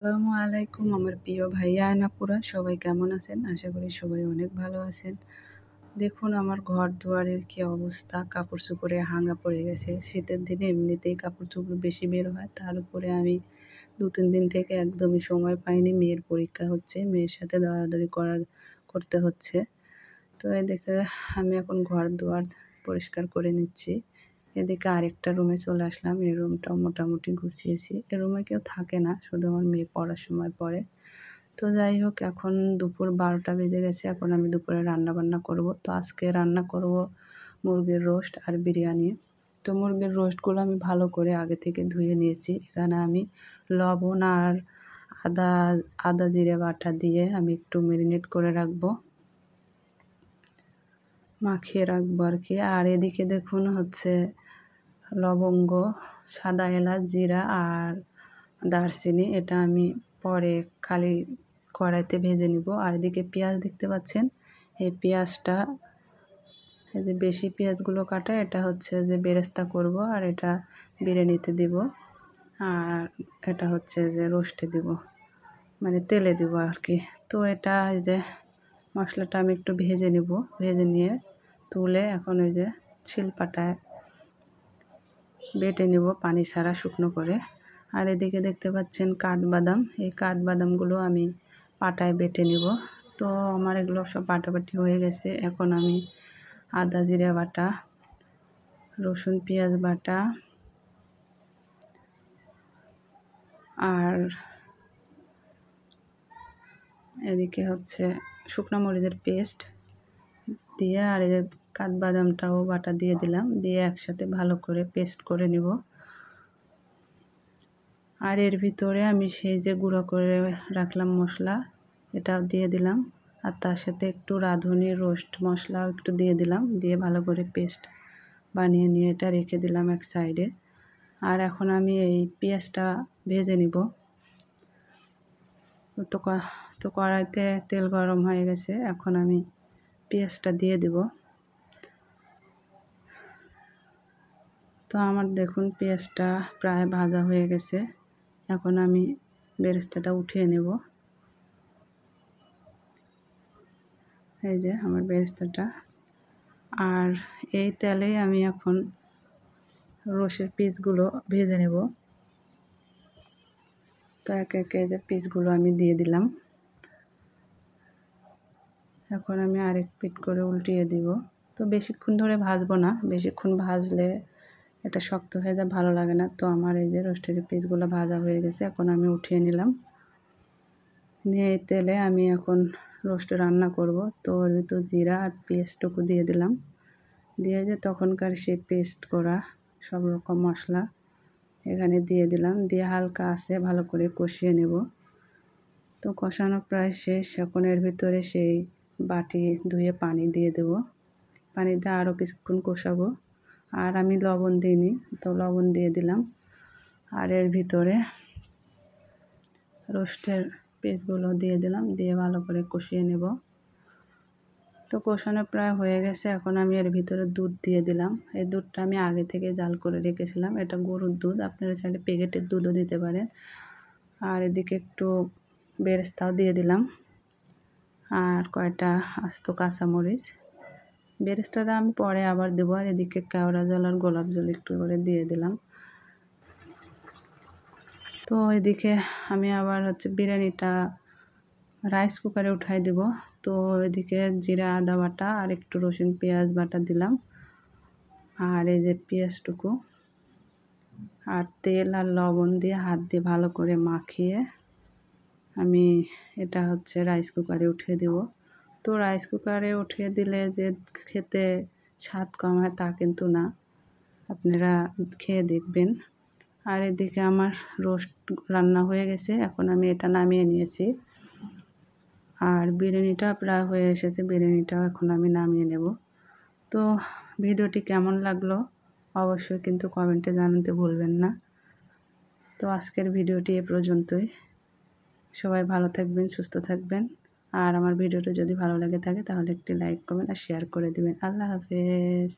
আসসালামু আলাইকুম আমার প্রিয় ভাইয়া আনাপুরা সবাই কেমন আছেন? আশা করি সবাই অনেক ভালো আছেন। দেখুন আমার ঘর দুয়ারের কি অবস্থা, কাপড় চোপড়ে হাঙ্গা পড়ে গেছে। শীতের দিনে এমনিতেই কাপড় চোপড় বেশি বের হয়, তার উপরে আমি 2-3 দিন থেকে একদমই সময় পাইনি। মেয়ের পরীক্ষা হচ্ছে, মেয়ের সাথে দৌড়াদৌড়ি করতে হচ্ছে। তো এদিকে আমি এখন ঘর দুয়ার পরিষ্কার করে নিচ্ছি। এদিকে আরেকটা রুমে চলে আসলাম। এই রুমটাও মোটামুটি গুছিয়েছি। এ রুমে কেউ থাকে না, শুধু আমার মেয়ে পড়ার সময় পড়ে। তো যাই হোক, এখন দুপুর 12টা বেজে গেছে। এখন আমি দুপুরে রান্নাবান্না করব। তো আজকে রান্না করব মুরগির রোস্ট আর বিরিয়ানি। তো মুরগির রোস্টগুলো আমি ভালো করে আগে থেকে ধুয়ে নিয়েছি। এখানে আমি লবণ আর আদা আদা জিরে বাটা দিয়ে আমি একটু ম্যারিনেট করে রাখবো, মাখিয়ে রাখবো আর কি। আর এদিকে দেখুন হচ্ছে লবঙ্গ, সাদা এলাচ, জিরা আর দারচিনি, এটা আমি পরে খালি কড়াইতে ভেজে নিব। আর এদিকে পেঁয়াজ দেখতে পাচ্ছেন, এই পেঁয়াজটা, এই যে বেশি পেঁয়াজগুলো কাটা, এটা হচ্ছে যে বেরেস্তা করব, আর এটা বিরিয়ানিতে দিব, আর এটা হচ্ছে যে রোস্টে দিব, মানে তেলে দিব আর কি। তো এটা এই যে মশলাটা আমি একটু ভেজে নিব, ভেজে নিয়ে তুলে এখন ওই যে শিলপাটায় বেটে নেব পানি ছাড়া শুকনো করে। আর এদিকে দেখতে পাচ্ছেন কাঠবাদাম, এই কাঠবাদামগুলো আমি পাটায় বেটে নেব। তো আমার এগুলো সব বাটাবাটি হয়ে গেছে। এখন আমি আদা জিরা বাটা, রসুন পেঁয়াজ বাটা আর এদিকে হচ্ছে শুকনো মরিচের পেস্ট দিয়ে, আর এই যে কাঠবাদামটাও বাটা দিয়ে দিলাম, দিয়ে একসাথে ভালো করে পেস্ট করে নিব। আর এর ভিতরে আমি সেই যে গুঁড়ো করে রাখলাম মশলা, এটাও দিয়ে দিলাম, আর তার সাথে একটু রাঁধুনি রোস্ট মশলাও একটু দিয়ে দিলাম, দিয়ে ভালো করে পেস্ট বানিয়ে নিয়ে এটা রেখে দিলাম এক সাইডে। আর এখন আমি এই পেঁয়াজটা ভেজে নিব। তো কড়াইতে তেল গরম হয়ে গেছে, এখন আমি পেঁয়াজটা দিয়ে দিব। তো আমার দেখুন পেঁয়াজটা প্রায় ভাজা হয়ে গেছে। এখন আমি বেরেস্তাটা উঠিয়ে নেব। এই যে আমার বেরেস্তাটা। আর এই তেলেই আমি এখন রোস্টের পিসগুলো ভেজে নেব। তো একে একে যে পিসগুলো আমি দিয়ে দিলাম। এখন আমি আরেক পিঠ করে উল্টিয়ে দিব। তো বেশিক্ষণ ধরে ভাজবো না, বেশিক্ষণ ভাজলে এটা শক্ত হয়ে যায়, ভালো লাগে না। তো আমার এই যে রোস্টের পিসগুলো ভাজা হয়ে গেছে, এখন আমি উঠিয়ে নিলাম। নিয়ে এই তেলে আমি এখন রোস্ট রান্না করব। তো ওর ভিতর জিরা আর পেস্টটুকু দিয়ে দিলাম, দিয়ে যে তখনকার সেই পেস্ট করা সব রকম মশলা এখানে দিয়ে দিলাম, দিয়ে হালকা আছে ভালো করে কষিয়ে নেব। তো কষানো প্রায় শেষ। এখন এর ভিতরে সেই বাটি ধুয়ে পানি দিয়ে দেব, পানি দিয়ে আরও কিছুক্ষণ কষাবো। আর আমি লবণ দিইনি, তো লবণ দিয়ে দিলাম। আর এর ভিতরে রোস্টের পিসগুলো দিয়ে দিলাম, দিয়ে ভালো করে কষিয়ে নেব। তো কষানো প্রায় হয়ে গেছে। এখন আমি এর ভিতরে দুধ দিয়ে দিলাম। এই দুধটা আমি আগে থেকে জাল করে রেখেছিলাম, এটা গরুর দুধ, আপনারা চাইলে প্যাকেটের দুধও দিতে পারেন। আর এদিকে একটু বেরেস্তাও দিয়ে দিলাম, আর কয়টা আস্ত কাঁচামরিচ। বেরেস্তাটা আমি পরে আবার দেবো। আর এদিকে কেওড়া জল আর গোলাপ জল একটু করে দিয়ে দিলাম। তো এদিকে আমি আবার হচ্ছে বিরিয়ানিটা রাইস কুকারে উঠাই দেব। তো এদিকে জিরা আদা বাটা আর একটু রসুন পেঁয়াজ বাটা দিলাম, আর এই যে পেঁয়াজটুকু আর তেল আর লবণ দিয়ে হাত দিয়ে ভালো করে মাখিয়ে আমি এটা হচ্ছে রাইস কুকারে উঠিয়ে দেব। তো রাইস কুকারে উঠিয়ে দিলে যে খেতে স্বাদ কম হয় তা কিন্তু না, আপনারা খেয়ে দেখবেন। আর এদিকে আমার রোস্ট রান্না হয়ে গেছে, এখন আমি এটা নামিয়ে নিয়েছি। আর বিরিয়ানিটা প্রায় হয়ে এসেছে, বিরিয়ানিটাও এখন আমি নামিয়ে নেব। তো ভিডিওটি কেমন লাগলো অবশ্যই কিন্তু কমেন্টে জানাতে ভুলবেন না। তো আজকের ভিডিওটি এ পর্যন্তই। সবাই ভালো থাকবেন, সুস্থ থাকবেন। আর আমার ভিডিওটা যদি ভালো লাগে থাকে তাহলে একটি লাইক কমেন্ট আর শেয়ার করে দিবেন। আল্লাহ হাফেজ।